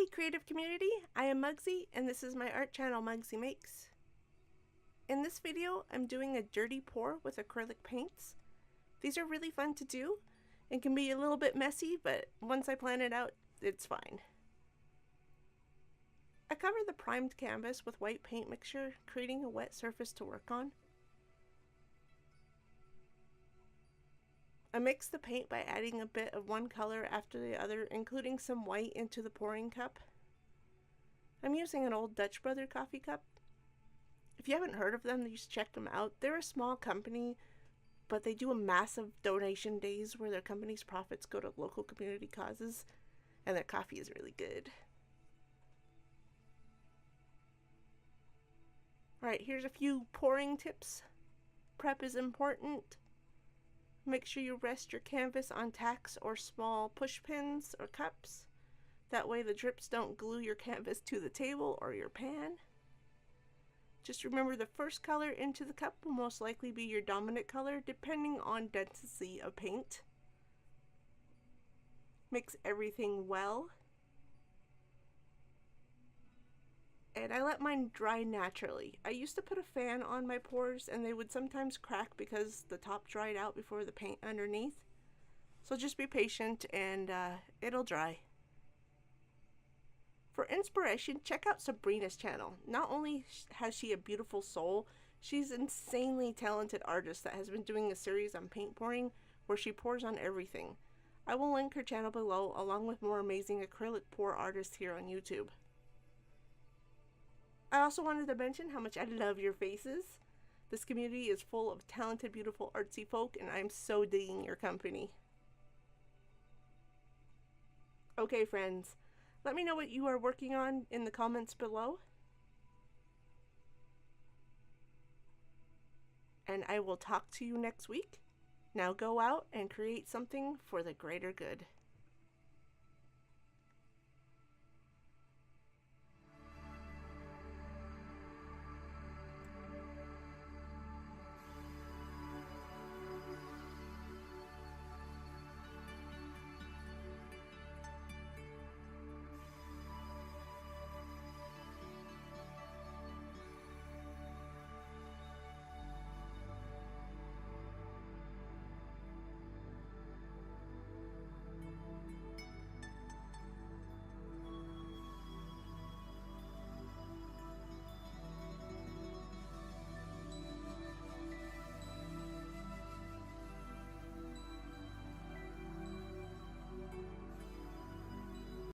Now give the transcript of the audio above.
Hey creative community, I am Mugsy and this is my art channel Mugsy Makes. In this video I'm doing a dirty pour with acrylic paints. These are really fun to do and can be a little bit messy, but once I plan it out it's fine. I cover the primed canvas with white paint mixture, creating a wet surface to work on. I mix the paint by adding a bit of one color after the other, including some white into the pouring cup. I'm using an old Dutch Brother coffee cup. If you haven't heard of them, you should check them out. They're a small company, but they do a massive donation days where their company's profits go to local community causes, and their coffee is really good. Alright, here's a few pouring tips. Prep is important. Make sure you rest your canvas on tacks or small push pins or cups. That way the drips don't glue your canvas to the table or your pan. Just remember the first color into the cup will most likely be your dominant color depending on density of paint. Mix everything well. And I let mine dry naturally. I used to put a fan on my pours and they would sometimes crack because the top dried out before the paint underneath. So just be patient and it'll dry. For inspiration, check out Sabrina's channel. Not only has she a beautiful soul, she's an insanely talented artist that has been doing a series on paint pouring where she pours on everything. I will link her channel below along with more amazing acrylic pour artists here on YouTube. I also wanted to mention how much I love your faces. This community is full of talented, beautiful, artsy folk, and I'm so digging your company. Okay, friends, let me know what you are working on in the comments below. And I will talk to you next week. Now go out and create something for the greater good.